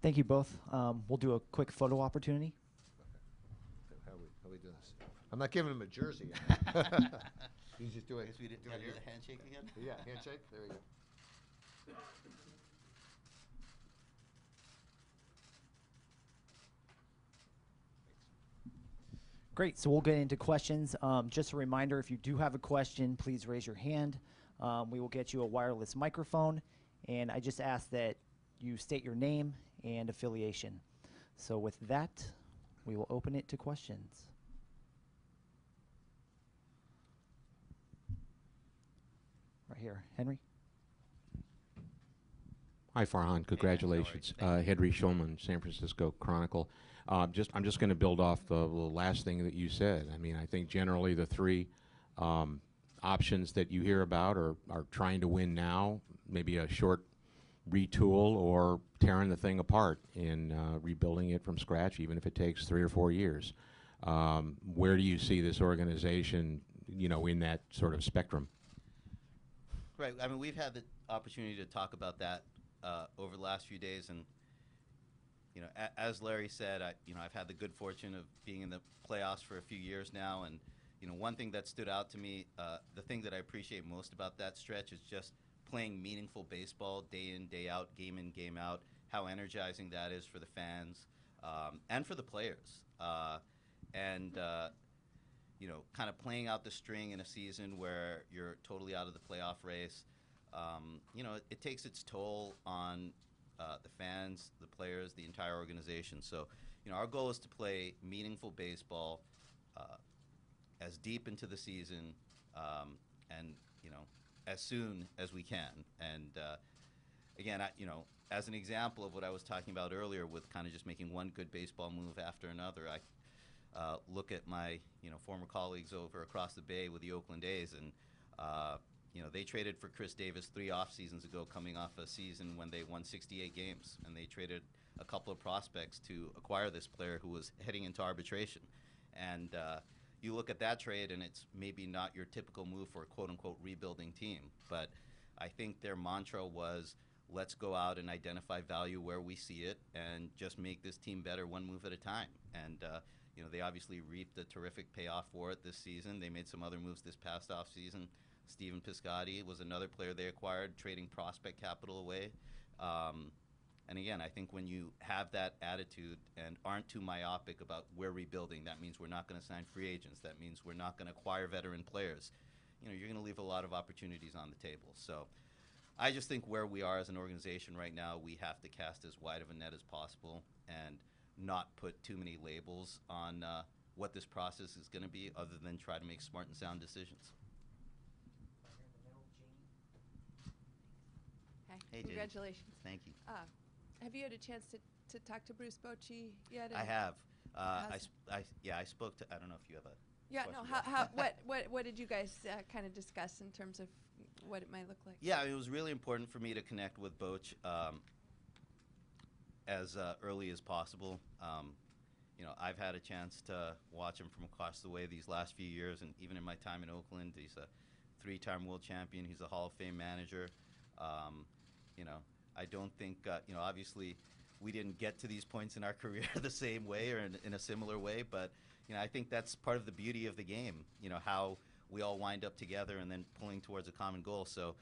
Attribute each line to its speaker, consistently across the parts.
Speaker 1: Thank you both. We'll do a quick photo opportunity.
Speaker 2: How we do this? I'm not giving him a jersey. He's just doing.
Speaker 3: I guess we didn't do the handshake again.
Speaker 2: Yeah, handshake. There we go.
Speaker 1: Great, so we'll get into questions. Just a reminder, if you do have a question, please raise your hand. We will get you a wireless microphone, and I just ask that you state your name and affiliation. So with that, we will open it to questions. Right here, Henry.
Speaker 4: Hi, Farhan. Congratulations. Henry Schulman, San Francisco Chronicle. I'm just going to build off the last thing that you said. I mean, I think generally the three options that you hear about are trying to win now, maybe a short retool, or tearing the thing apart and rebuilding it from scratch, even if it takes 3 or 4 years. Where do you see this organization, in that sort of spectrum?
Speaker 3: Right. I mean, we've had the opportunity to talk about that over the last few days, and as Larry said, I've had the good fortune of being in the playoffs for a few years now, and one thing that stood out to me, the thing that I appreciate most about that stretch is just playing meaningful baseball day in, day out, game in, game out. How energizing that is for the fans and for the players, kind of playing out the string in a season where you're totally out of the playoff race. It takes its toll on the fans, the players, the entire organization. So, our goal is to play meaningful baseball as deep into the season and, as soon as we can. And, again, as an example of what I was talking about earlier with kind of just making one good baseball move after another, I look at my, former colleagues over across the bay with the Oakland A's, and they traded for Chris Davis 3 off seasons ago, coming off a season when they won 68 games, and they traded a couple of prospects to acquire this player who was heading into arbitration. And you look at that trade, and it's maybe not your typical move for a quote-unquote rebuilding team, but I think their mantra was, let's go out and identify value where we see it and just make this team better one move at a time. And they obviously reaped a terrific payoff for it this season. They made some other moves this past offseason. Steven Piscotty was another player they acquired, trading prospect capital away. And again, I think when you have that attitude and aren't too myopic about we're rebuilding, that means we're not going to sign free agents. That means we're not going to acquire veteran players. You're going to leave a lot of opportunities on the table. So I just think where we are as an organization right now, we have to cast as wide of a net as possible and not put too many labels on what this process is going to be, other than try to make smart and sound decisions.
Speaker 5: Hey,
Speaker 3: Jamie.
Speaker 5: Congratulations.
Speaker 3: Thank you.
Speaker 5: Have you had a chance to talk to Bruce Bochy yet?
Speaker 3: I have. I spoke to. I don't know if you have a.
Speaker 5: Yeah.
Speaker 3: question.
Speaker 5: No. What did you guys kind of discuss in terms of what it might look like?
Speaker 3: Yeah, it was really important for me to connect with Boch as early as possible. I've had a chance to watch him from across the way these last few years, and even in my time in Oakland, he's a 3-time world champion. He's a Hall of Fame manager. I don't think, obviously we didn't get to these points in our career the same way or in a similar way, but, I think that's part of the beauty of the game, how we all wind up together and then pulling towards a common goal. So,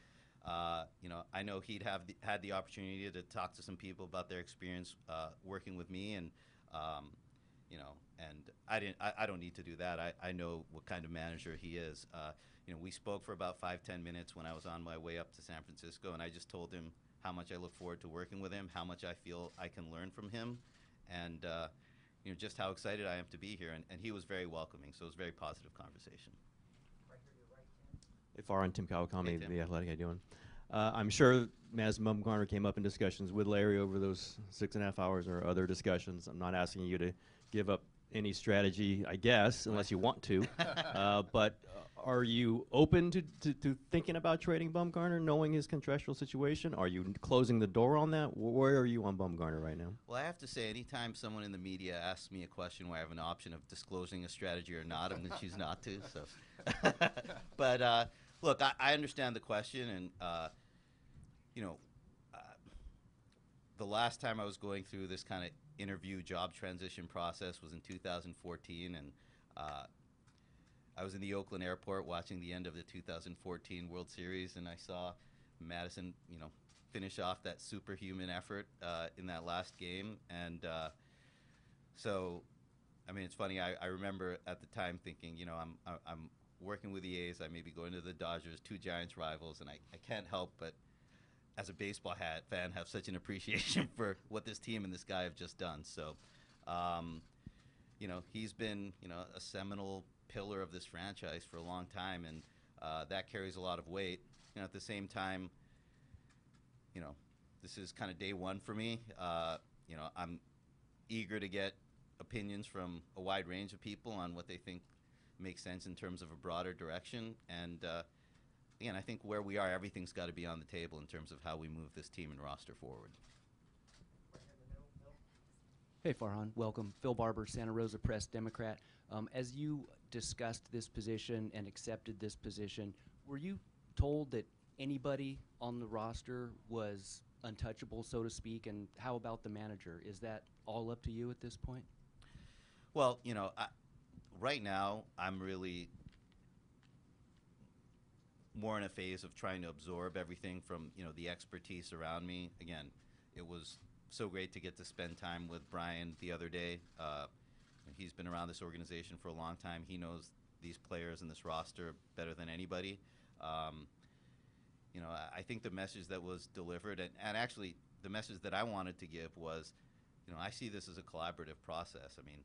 Speaker 3: I know he'd had the opportunity to talk to some people about their experience working with me, and, and I don't need to do that. I know what kind of manager he is. We spoke for about 5-10 minutes when I was on my way up to San Francisco, and I just told him how much I look forward to working with him, how much I feel I can learn from him, and just how excited I am to be here. And he was very welcoming, so it was a very positive conversation.
Speaker 6: Hey, Farhan, Tim Kawakami,
Speaker 3: Hey, Tim.
Speaker 6: The Athletic. How you doing? I'm sure Maz Bumgarner came up in discussions with Larry over those 6.5 hours or other discussions. I'm not asking you to give up any strategy, I guess, unless you want to. But are you open to thinking about trading Bumgarner, knowing his contractual situation? Are you closing the door on that? Where are you on Bumgarner right now?
Speaker 3: Well, I have to say, anytime someone in the media asks me a question where I have an option of disclosing a strategy or not, I'm going to choose not to. So, but look, I understand the question, and the last time I was going through this kind of interview job transition process was in 2014, and I was in the Oakland airport watching the end of the 2014 World Series, and I saw Madison, finish off that superhuman effort in that last game. And so, I mean, it's funny. I remember at the time thinking, I'm working with the A's. I may be going to the Dodgers, two Giants rivals, and I can't help but, as a baseball fan, have such an appreciation for what this team and this guy have just done. So, he's been, a seminal pillar of this franchise for a long time, and that carries a lot of weight. At the same time, this is kind of day one for me. I'm eager to get opinions from a wide range of people on what they think makes sense in terms of a broader direction. And again, I think where we are, everything's got to be on the table in terms of how we move this team and roster forward.
Speaker 7: Hey, Farhan. Welcome. Phil Barber, Santa Rosa Press Democrat. As you discussed this position and accepted this position, were you told that anybody on the roster was untouchable, so to speak? And how about the manager? Is that all up to you at this point?
Speaker 3: Well, right now, I'm really more in a phase of trying to absorb everything from, the expertise around me. Again, it was so great to get to spend time with Brian the other day. He's been around this organization for a long time. He knows these players and this roster better than anybody. I think the message that was delivered, and actually the message that I wanted to give was, I see this as a collaborative process. I mean,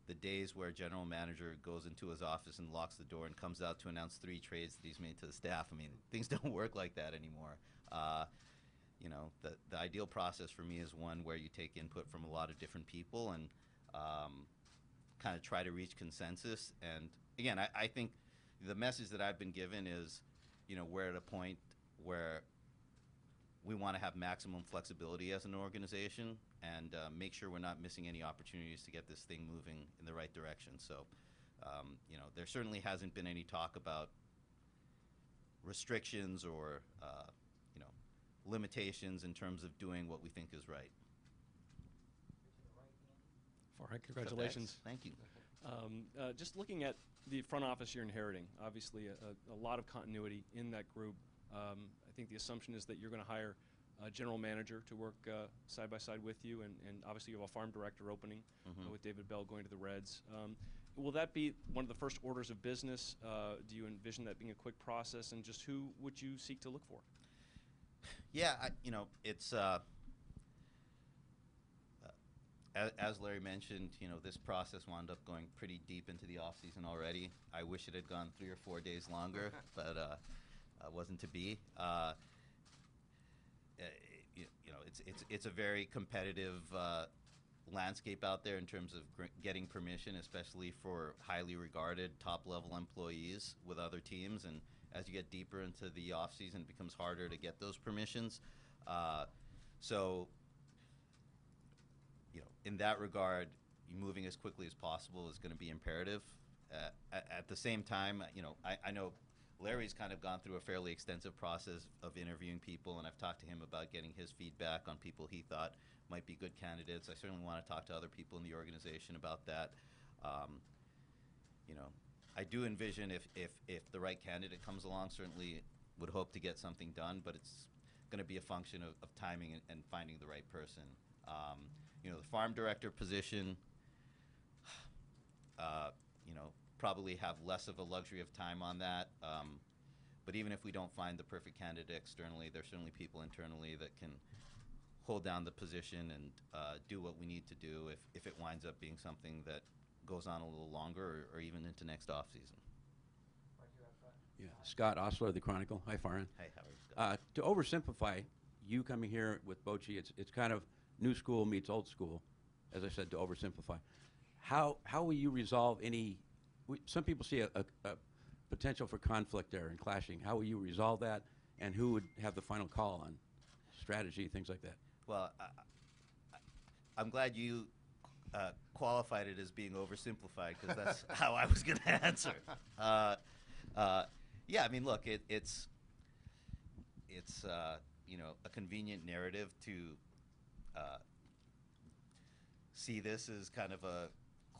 Speaker 3: the days where a general manager goes into his office and locks the door and comes out to announce 3 trades that he's made to the staff, I mean, things don't work like that anymore. The ideal process for me is one where you take input from a lot of different people and kind of try to reach consensus. And again, I think the message that I've been given is, we're at a point where we want to have maximum flexibility as an organization and make sure we're not missing any opportunities to get this thing moving in the right direction. So, there certainly hasn't been any talk about restrictions or, limitations in terms of doing what we think is right.
Speaker 8: Farhan, congratulations.
Speaker 3: Thank you.
Speaker 8: Just looking at the front office you're inheriting, obviously a lot of continuity in that group. I think the assumption is that you're going to hire a general manager to work side by side with you, and obviously you have a farm director opening with David Bell going to the Reds. Will that be one of the first orders of business? Do you envision that being a quick process, and just who would you seek to look for?
Speaker 3: Yeah, it's as Larry mentioned, this process wound up going pretty deep into the off season already. I wish it had gone 3 or 4 days longer, but wasn't to be. It's a very competitive landscape out there in terms of getting permission, especially for highly regarded top-level employees with other teams. And as you get deeper into the off season, it becomes harder to get those permissions. So, in that regard, moving as quickly as possible is going to be imperative. At the same time, I know Larry's kind of gone through a fairly extensive process of interviewing people, and I've talked to him about getting his feedback on people he thought might be good candidates. I certainly want to talk to other people in the organization about that. I do envision if the right candidate comes along, certainly would hope to get something done, but it's going to be a function of timing and finding the right person. The farm director position, probably have less of a luxury of time on that. But even if we don't find the perfect candidate externally, there's certainly people internally that can hold down the position and do what we need to do if it winds up being something that goes on a little longer or even into next off season.
Speaker 9: Yeah, Scott Osler, the Chronicle. Hi, Farhan.
Speaker 3: Hey, how are you, Scott?
Speaker 9: To oversimplify, you coming here with Bochy, it's kind of new school meets old school, as I said, to oversimplify. How will you resolve any? Some people see a potential for conflict there and clashing. How will you resolve that, and who would have the final call on strategy, things like that?
Speaker 3: Well, I'm glad you qualified it as being oversimplified, because that's how I was going to answer. Yeah, I mean, look, it's a convenient narrative to see this as kind of a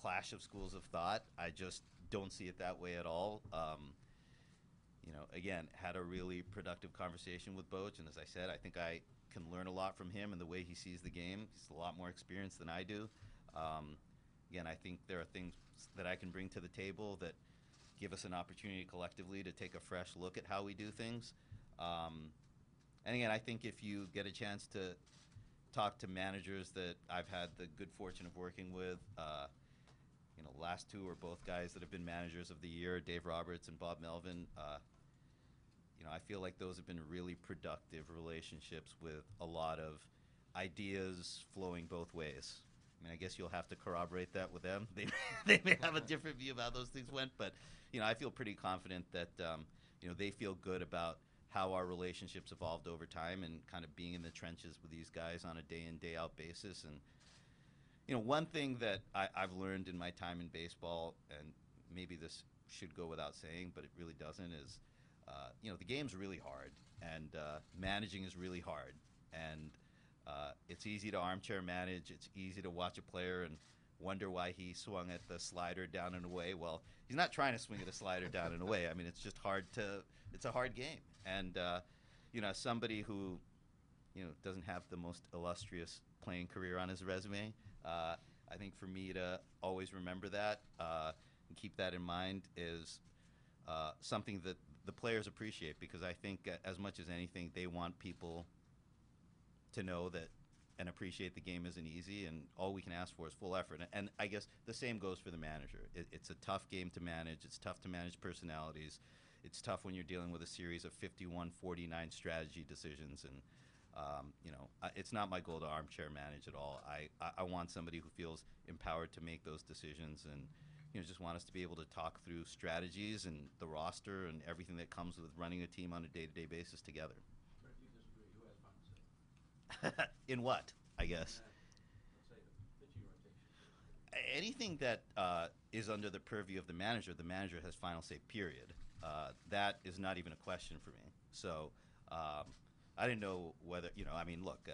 Speaker 3: clash of schools of thought. I just don't see it that way at all. Again, had a really productive conversation with Boach, and as I said, I think I can learn a lot from him and the way he sees the game. He's a lot more experienced than I do. Again, I think there are things that I can bring to the table that give us an opportunity collectively to take a fresh look at how we do things. And again, I think if you get a chance to talk to managers that I've had the good fortune of working with, last two are both guys that have been managers of the year, Dave Roberts and Bob Melvin. I feel like those have been really productive relationships with a lot of ideas flowing both ways. I mean, I guess you'll have to corroborate that with them. They may have a different view of how those things went, but I feel pretty confident that they feel good about how our relationships evolved over time and kind of being in the trenches with these guys on a day in, day out basis. And one thing that I've learned in my time in baseball, and maybe this should go without saying, but it really doesn't, is the game's really hard, and managing is really hard, and it's easy to armchair manage. It's easy to watch a player and wonder why he swung at the slider down and away. Well, he's not trying to swing at a slider down and away. I mean, it's just it's a hard game. And, as somebody who, doesn't have the most illustrious playing career on his resume, I think for me to always remember that and keep that in mind is something that the players appreciate, because I think as much as anything, they want people to know that and appreciate the game isn't easy, and all we can ask for is full effort. And I guess the same goes for the manager. It's a tough game to manage. It's tough to manage personalities. It's tough when you're dealing with a series of 51-49 strategy decisions. And, it's not my goal to armchair manage at all. I want somebody who feels empowered to make those decisions, and just want us to be able to talk through strategies and the roster and everything that comes with running a team on a day-to-day basis together. In what, I guess? Anything that is under the purview of the manager has final say, period. That is not even a question for me. So I didn't know whether, look,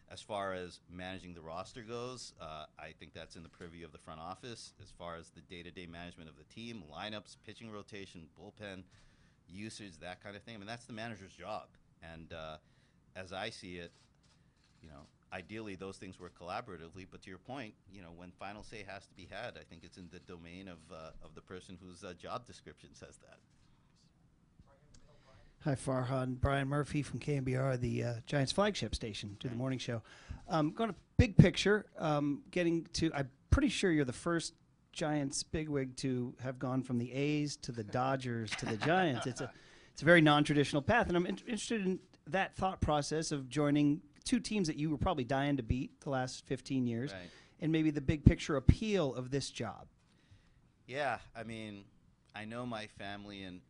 Speaker 3: as far as managing the roster goes, I think that's in the purview of the front office. As far as the day-to-day management of the team, lineups, pitching rotation, bullpen, usage, that kind of thing, that's the manager's job. And as I see it, ideally those things work collaboratively, but to your point, when final say has to be had, I think it's in the domain of the person whose job description says that.
Speaker 10: Hi, Farhan. Brian Murphy from KMBR, the Giants flagship station, to the morning show. Going to big picture, I'm pretty sure you're the first Giants bigwig to have gone from the A's to the Dodgers to the Giants. It's a very non-traditional path, and I'm interested in that thought process of joining two teams that you were probably dying to beat the last 15 years,
Speaker 3: right,
Speaker 10: and maybe the big picture appeal of this job.
Speaker 3: Yeah, I know my family and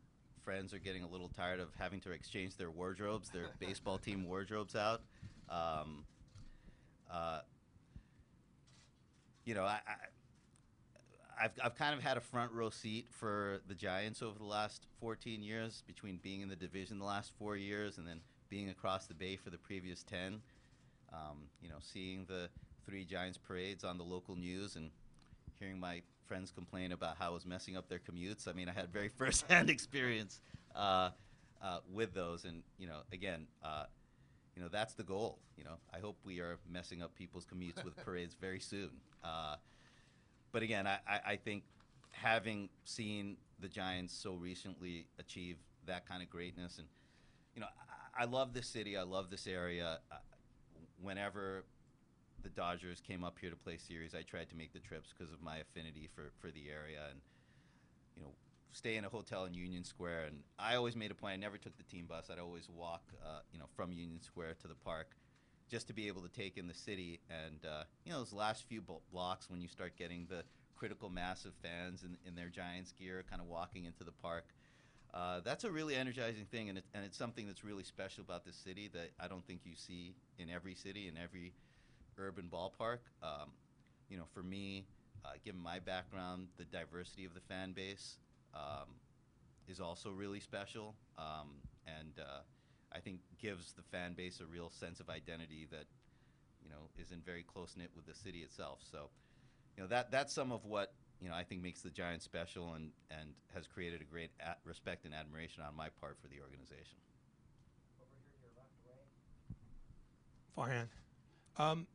Speaker 3: friends are getting a little tired of having to exchange their wardrobes, their baseball team wardrobes out. I've kind of had a front row seat for the Giants over the last 14 years, between being in the division the last 4 years and then being across the bay for the previous 10. Seeing the 3 Giants parades on the local news and hearing my friends complain about how it was messing up their commutes. I had very first-hand experience with those, and again, that's the goal. I hope we are messing up people's commutes with parades very soon. But again, I think having seen the Giants so recently achieve that kind of greatness, and I love this city, I love this area. Whenever the Dodgers came up here to play series, I tried to make the trips because of my affinity for the area, and stay in a hotel in Union Square. And I always made a point, I never took the team bus. I'd always walk from Union Square to the park just to be able to take in the city. And those last few blocks, when you start getting the critical mass of fans in their Giants gear kind of walking into the park, that's a really energizing thing, and it's something that's really special about this city that I don't think you see in every city, in every urban ballpark. For me, given my background, the diversity of the fan base is also really special, and I think gives the fan base a real sense of identity that isn't very close knit with the city itself. So, that's some of what I think makes the Giants special and has created a great respect and admiration on my part for the organization.
Speaker 11: Farhan,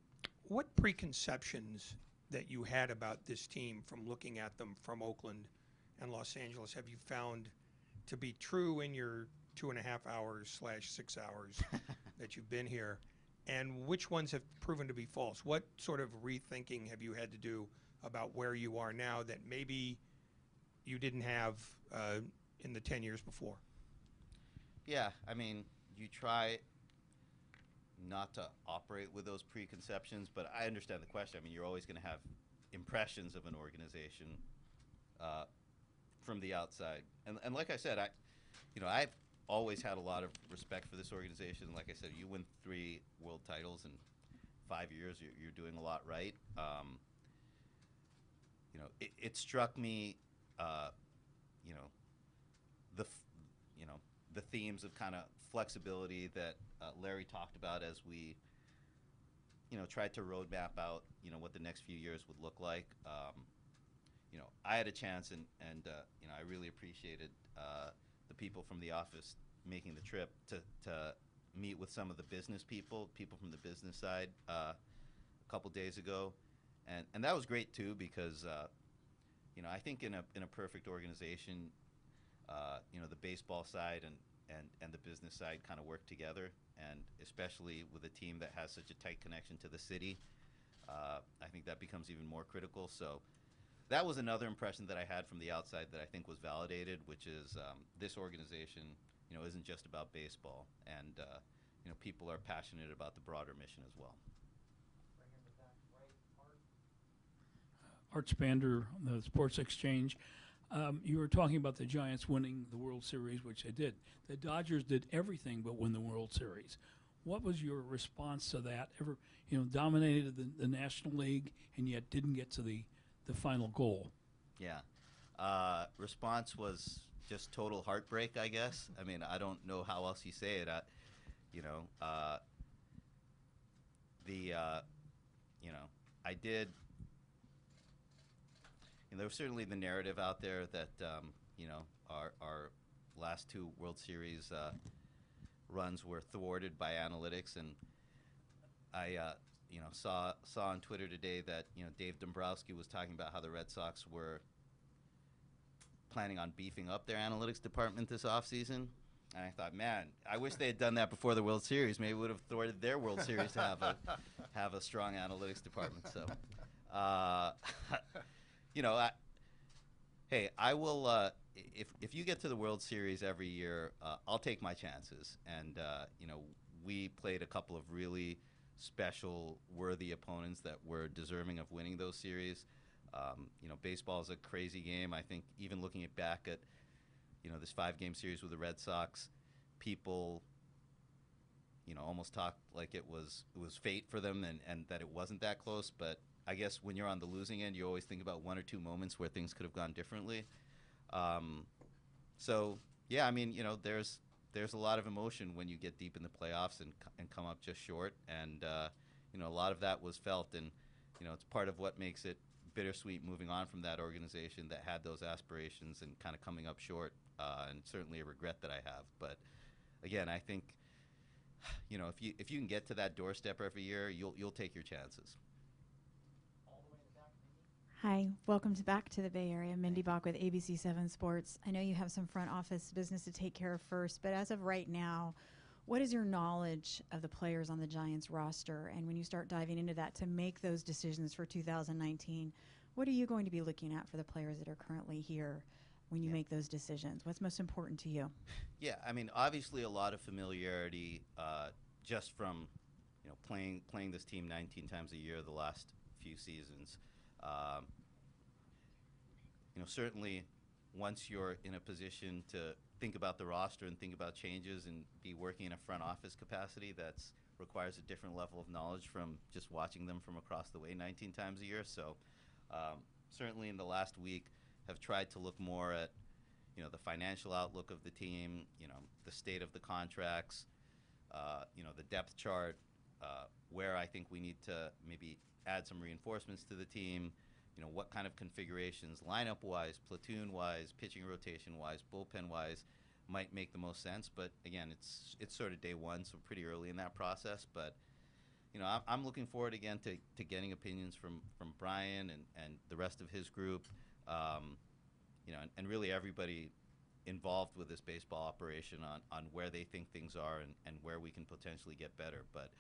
Speaker 11: what preconceptions that you had about this team from looking at them from Oakland and Los Angeles have you found to be true in your 2.5 hours / 6 hours that you've been here, and which ones have proven to be false? What sort of rethinking have you had to do about where you are now that maybe you didn't have in the 10 years before?
Speaker 3: Yeah, I mean, you try not to operate with those preconceptions, but I understand the question. I mean, you're always going to have impressions of an organization from the outside. And like I said, I've always had a lot of respect for this organization. Like I said, you win 3 world titles in 5 years, you're doing a lot right. It struck me, the themes of kind of flexibility that Larry talked about as we, tried to roadmap out, what the next few years would look like. I had a chance, and I really appreciated the people from the office making the trip to meet with some of the business people from the business side a couple days ago, and that was great too because I think in a perfect organization, the baseball side and the business side kind of work together, and especially with a team that has such a tight connection to the city, I think that becomes even more critical. So that was another impression that I had from the outside that I think was validated, which is this organization, isn't just about baseball, and people are passionate about the broader mission as well.
Speaker 12: Art Spander, the Sports Exchange. You were talking about the Giants winning the World Series, which they did. The Dodgers did everything but win the World Series. What was your response to that? Dominated the National League and yet didn't get to the final goal.
Speaker 3: Yeah. Response was just total heartbreak, I guess. I mean, I don't know how else you say it. I did. There was certainly the narrative out there that our last 2 World Series runs were thwarted by analytics, and I saw on Twitter today that Dave Dombrowski was talking about how the Red Sox were planning on beefing up their analytics department this offseason. And I thought, man, I wish they had done that before the World Series. Maybe it would have thwarted their World Series to have a strong analytics department. So, hey, I will. If you get to the World Series every year, I'll take my chances. And we played a couple of really special, worthy opponents that were deserving of winning those series. Baseball is a crazy game. I think even looking back at this 5-game series with the Red Sox, people almost talked like it was fate for them and that it wasn't that close. But I guess when you're on the losing end, you always think about 1 or 2 moments where things could have gone differently. So yeah, I mean, there's a lot of emotion when you get deep in the playoffs and come up just short, and a lot of that was felt, and it's part of what makes it bittersweet moving on from that organization that had those aspirations and kind of coming up short, and certainly a regret that I have. But again, I think if you can get to that doorstep every year, you'll take your chances.
Speaker 13: Hi, welcome back to the Bay Area. Mindy Bach with ABC 7 Sports. I know you have some front office business to take care of first, but as of right now, what is your knowledge of the players on the Giants roster? And when you start diving into that to make those decisions for 2019, what are you going to be looking at for the players that are currently here when you make those decisions? What's most important to you?
Speaker 3: Yeah, I mean, obviously a lot of familiarity just from playing this team 19 times a year the last few seasons. Certainly once you're in a position to think about the roster and think about changes and be working in a front office capacity, that requires a different level of knowledge from just watching them from across the way 19 times a year. So certainly in the last week have tried to look more at the financial outlook of the team, the state of the contracts, the depth chart, where I think we need to maybe add some reinforcements to the team. You know, what kind of configurations, lineup-wise, platoon-wise, pitching rotation-wise, bullpen-wise, might make the most sense. But again, it's sort of day one, so pretty early in that process. But you know, I'm looking forward again to getting opinions from Brian and the rest of his group. You know, and really everybody involved with this baseball operation on where they think things are and where we can potentially get better. But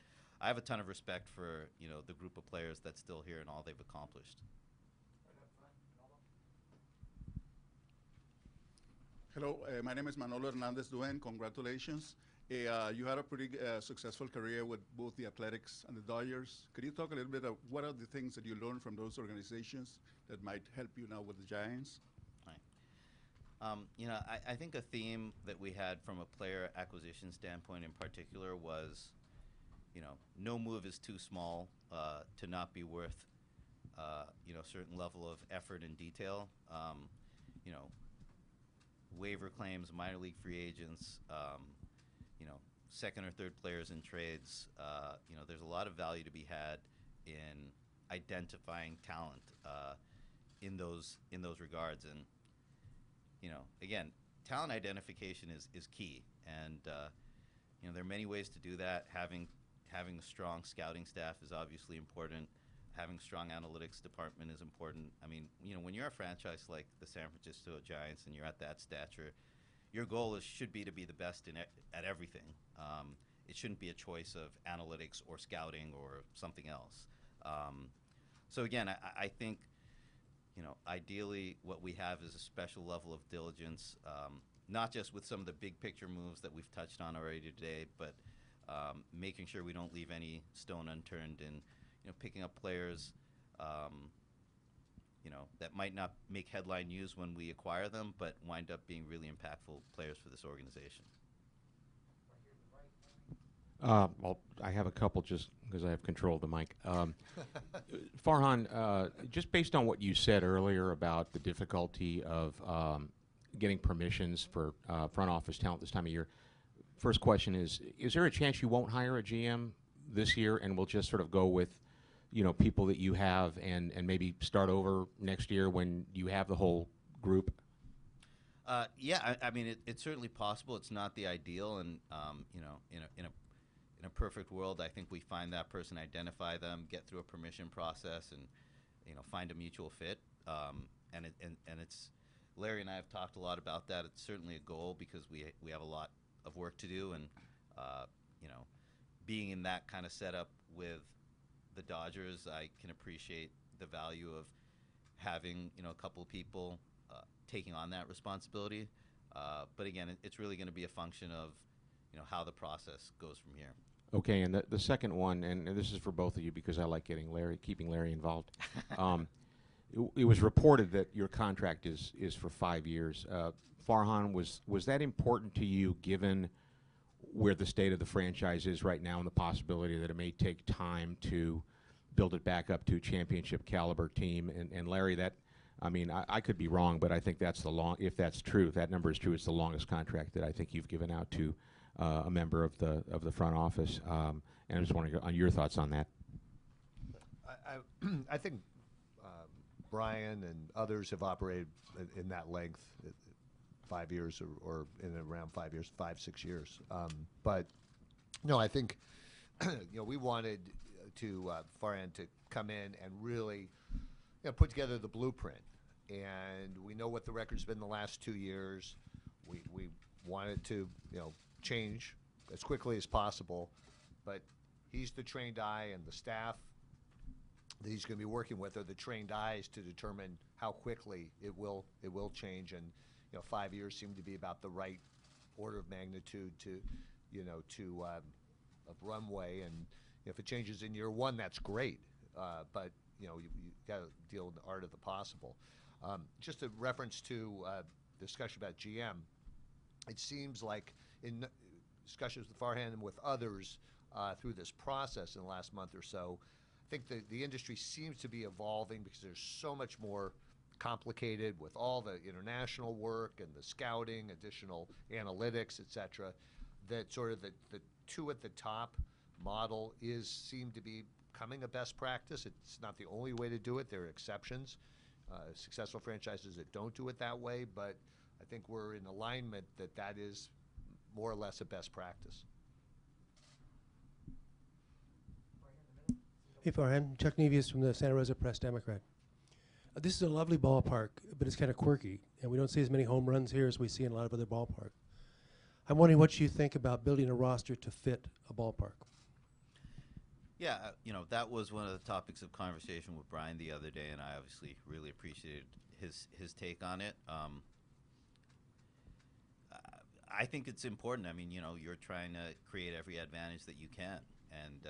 Speaker 3: I have a ton of respect for, you know, the group of players that's still here and all they've accomplished.
Speaker 14: Hello, my name is Manolo Hernandez Duen. Congratulations. You had a pretty successful career with both the Athletics and the Dodgers. Could you talk a little bit of what are the things that you learned from those organizations that might help you now with the Giants?
Speaker 3: You know, I think a theme that we had from a player acquisition standpoint in particular was, you know, no move is too small to not be worth, you know, a certain level of effort and detail. You know, waiver claims, minor league free agents, you know, second or third players in trades. You know, there's a lot of value to be had in identifying talent in those regards. And you know, again, talent identification is key, and you know, there are many ways to do that. Having a strong scouting staff is obviously important. Having a strong analytics department is important. I mean, you know, when you're a franchise like the San Francisco Giants and you're at that stature, your goal should be to be the best at everything. It shouldn't be a choice of analytics or scouting or something else. So again, I think, you know, ideally what we have is a special level of diligence, not just with some of the big picture moves that we've touched on already today, but making sure we don't leave any stone unturned in, you know, picking up players, you know, that might not make headline news when we acquire them, but wind up being really impactful players for this organization.
Speaker 4: Well, I have a couple just because I have control of the mic. Farhan, just based on what you said earlier about the difficulty of getting permissions for front office talent this time of year, first question is there a chance you won't hire a GM this year and we'll just sort of go with, you know, people that you have and maybe start over next year when you have the whole group?
Speaker 3: Yeah, I mean, it's certainly possible. It's not the ideal, and you know, in a perfect world, I think we find that person, identify them, get through a permission process, and you know, find a mutual fit. And it's Larry and I have talked a lot about that. It's certainly a goal because we have a lot of work to do, and you know, being in that kind of setup with the Dodgers, I can appreciate the value of having, you know, a couple of people taking on that responsibility. But again, it's really going to be a function of, you know, how the process goes from here.
Speaker 4: Okay, and the second one, and this is for both of you because I like keeping Larry involved. It was reported that your contract is for 5 years. Farhan, was that important to you given where the state of the franchise is right now and the possibility that it may take time to build it back up to a championship caliber team? And Larry, that, I mean, I could be wrong, but I think that's if that's true, if that number is true, it's the longest contract that I think you've given out to a member of the front office. And I just want to go on your thoughts on that.
Speaker 2: I think Brian and others have operated in that length, 5 years or in around 5 years, 5-6 years. But no, I think you know, we wanted to Farhan to come in and really, you know, put together the blueprint. And we know what the record's been the last 2 years. We wanted to, you know, change as quickly as possible. But he's the trained eye, and the staff that he's going to be working with are the trained eyes to determine how quickly it will change. And you know, 5 years seemed to be about the right order of magnitude to, you know, of runway. And if it changes in year one, that's great. But you know, you got to deal with the art of the possible. Just a reference to discussion about GM. It seems like in discussions with Farhan and with others through this process in the last month or so, I think the industry seems to be evolving because there's so much more complicated with all the international work and the scouting, additional analytics, et cetera, that sort of the two at the top model seemed to be becoming a best practice. It's not the only way to do it. There are exceptions, successful franchises that don't do it that way, but I think we're in alignment that that is more or less a best practice.
Speaker 15: Hey, Farhan. Chuck Nevius from the Santa Rosa Press-Democrat. This is a lovely ballpark, but it's kind of quirky, and we don't see as many home runs here as we see in a lot of other ballparks. I'm wondering what you think about building a roster to fit a ballpark.
Speaker 3: Yeah, that was one of the topics of conversation with Brian the other day, and I obviously really appreciated his take on it. I think it's important. I mean, you're trying to create every advantage that you can, and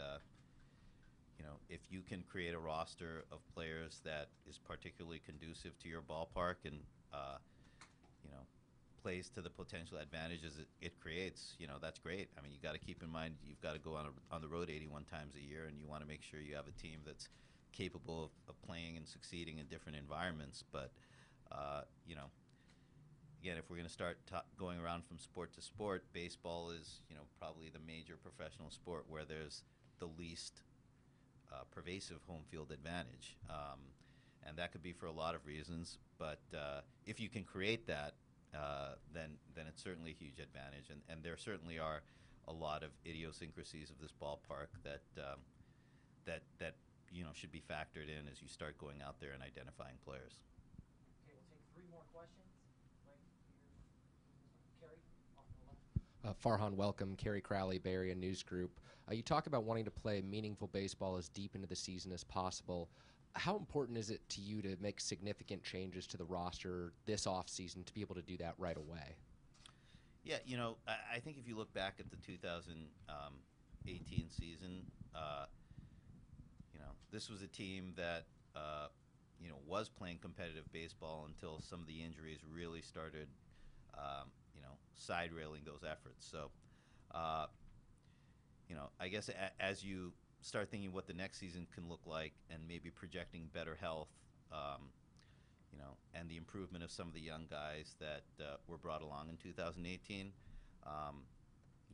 Speaker 3: if you can create a roster of players that is particularly conducive to your ballpark and plays to the potential advantages it creates, that's great. I mean, you got to keep in mind you've got to go on the road 81 times a year, and you want to make sure you have a team that's capable of playing and succeeding in different environments. But again, if we're going to start going around from sport to sport, baseball is probably the major professional sport where there's the least pervasive home field advantage, and that could be for a lot of reasons. But if you can create that, then it's certainly a huge advantage, and there certainly are a lot of idiosyncrasies of this ballpark that should be factored in as you start going out there and identifying players.
Speaker 1: Okay, we'll take 3 more questions. Right here. Kerry, off to the left.
Speaker 16: Farhan, welcome. Kerry Crowley, Bay Area News Group. You talk about wanting to play meaningful baseball as deep into the season as possible. How important is it to you to make significant changes to the roster this offseason to be able to do that right away?
Speaker 3: Yeah, I think if you look back at the 2018 season, this was a team that was playing competitive baseball until some of the injuries really started, side railing those efforts. So, I guess as you start thinking what the next season can look like and maybe projecting better health, and the improvement of some of the young guys that were brought along in 2018,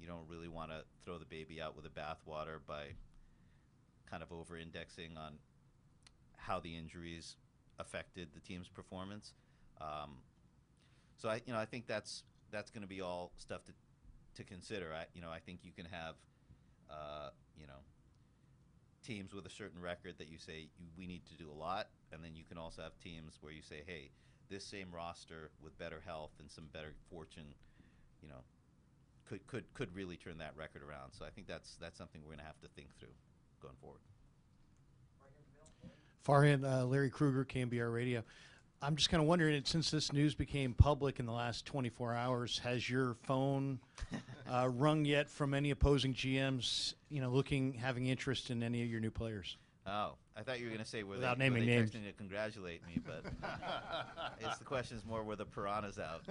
Speaker 3: you don't really want to throw the baby out with the bathwater by kind of over-indexing on how the injuries affected the team's performance. So I think that's going to be all stuff to consider. I think you can have teams with a certain record that you say we need to do a lot, and then you can also have teams where you say, hey, this same roster with better health and some better fortune, could really turn that record around. So I think that's something we're going to have to think through going forward.
Speaker 17: Farhan, Larry Kruger, KMBR Radio. I'm just kind of wondering, since this news became public in the last 24 hours, has your phone rung yet from any opposing GMs, having interest in any of your new players?
Speaker 3: Oh, I thought you were going to say were
Speaker 17: Without
Speaker 3: they
Speaker 17: naming names.
Speaker 3: texting to congratulate me, but the question is more were the piranhas out.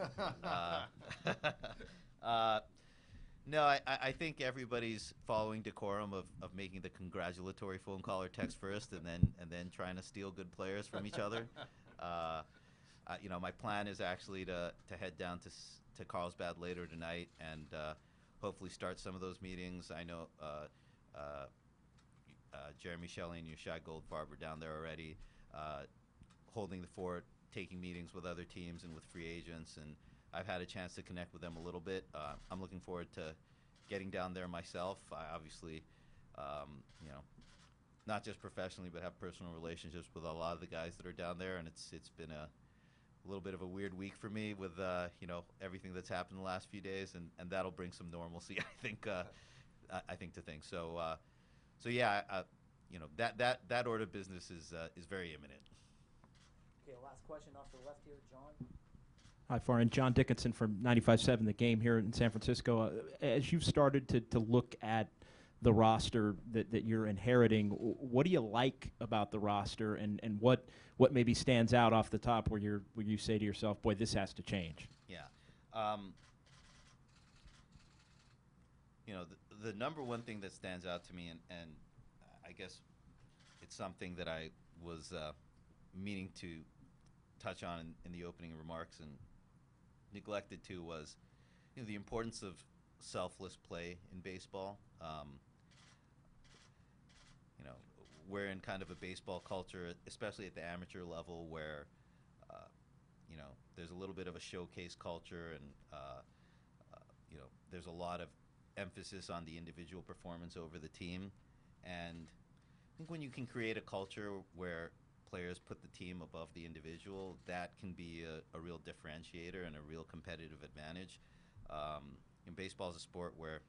Speaker 3: No, I think everybody's following decorum of making the congratulatory phone call or text first, and then trying to steal good players from each other. My plan is actually to head down to Carlsbad later tonight and hopefully start some of those meetings. I know Jeremy Shelley and Yashai Goldfarb are down there already, holding the fort, taking meetings with other teams and with free agents, and I've had a chance to connect with them a little bit. I'm looking forward to getting down there myself. I obviously, not just professionally, but have personal relationships with a lot of the guys that are down there, and it's been a little bit of a weird week for me with everything that's happened in the last few days, and that'll bring some normalcy, I think to things. So yeah, that order of business is very imminent.
Speaker 1: Okay, last question off to the left here, John.
Speaker 18: Hi, Farhan. John Dickinson from 95.7 The Game here in San Francisco. As you've started to look at the roster that you're inheriting, what do you like about the roster, and what maybe stands out off the top where you say to yourself, boy, this has to change?
Speaker 3: Yeah. The number one thing that stands out to me, and I guess it's something that I was meaning to touch on in the opening remarks and neglected to, was the importance of selfless play in baseball. we're in kind of a baseball culture, especially at the amateur level, where there's a little bit of a showcase culture, and there's a lot of emphasis on the individual performance over the team. And I think when you can create a culture where players put the team above the individual, that can be a real differentiator and a real competitive advantage. In baseball is a sport where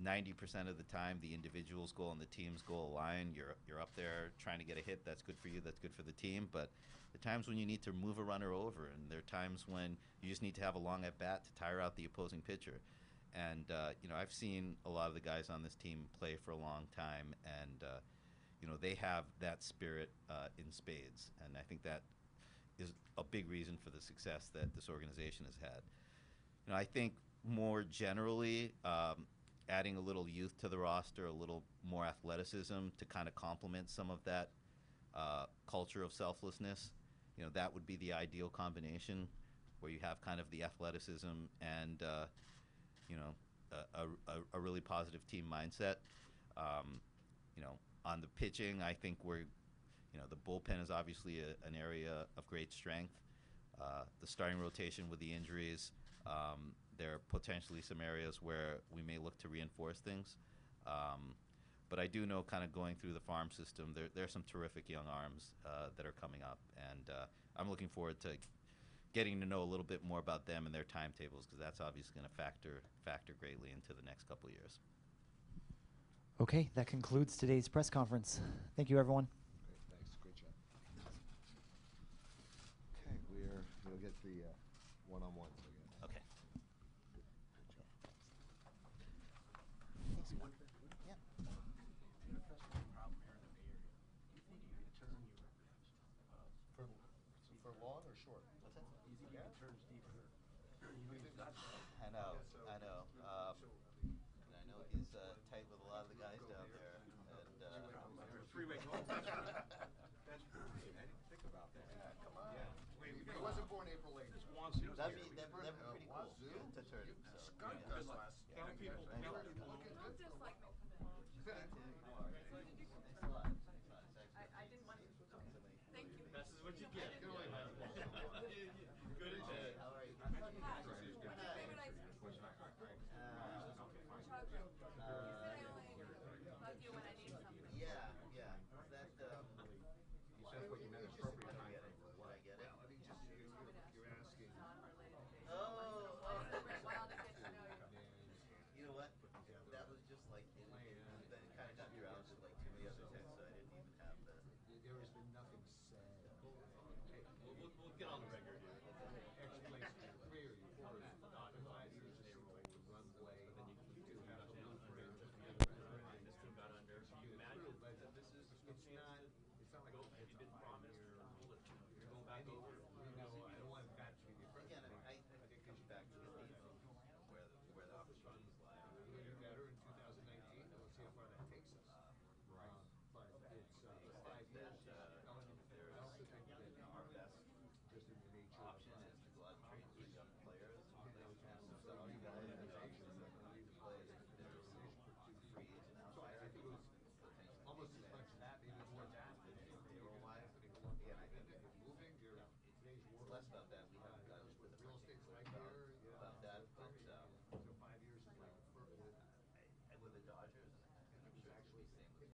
Speaker 3: 90% of the time the individual's goal and the team's goal align. You're up there trying to get a hit. That's good for you. That's good for the team. But there are times when you need to move a runner over, and there are times when you just need to have a long at bat to tire out the opposing pitcher. And I've seen a lot of the guys on this team play for a long time, and they have that spirit in spades. And I think that is a big reason for the success that this organization has had. I think more generally, adding a little youth to the roster, a little more athleticism to kind of complement some of that culture of selflessness, that would be the ideal combination, where you have kind of the athleticism and a really positive team mindset. On the pitching, I think the bullpen is obviously an area of great strength. The starting rotation with the injuries, there are potentially some areas where we may look to reinforce things. But I do know, kind of going through the farm system, there are some terrific young arms that are coming up, and I'm looking forward to getting to know a little bit more about them and their timetables, because that's obviously going to factor greatly into the next couple of years.
Speaker 1: Okay, that concludes today's press conference. Thank you, everyone.
Speaker 2: Great, thanks. Great job. Okay, we'll get the one-on-ones again.
Speaker 3: Okay.
Speaker 2: For long or short?
Speaker 3: What's that?
Speaker 2: Easy to get turns deeper.
Speaker 3: I know. And I know he's tight with a lot of the guys down there. And
Speaker 2: Three-way goal. That's think about that. Yeah, come on. Yeah. He wasn't born April 8th.
Speaker 3: That'd be pretty cool to turn.
Speaker 2: Skunked us last.
Speaker 3: Tell people.
Speaker 2: Just like
Speaker 5: I didn't want to. Thank you.
Speaker 2: This is what you get. Good and bad.
Speaker 3: How are you?
Speaker 2: There has been nothing said. We'll get on the record.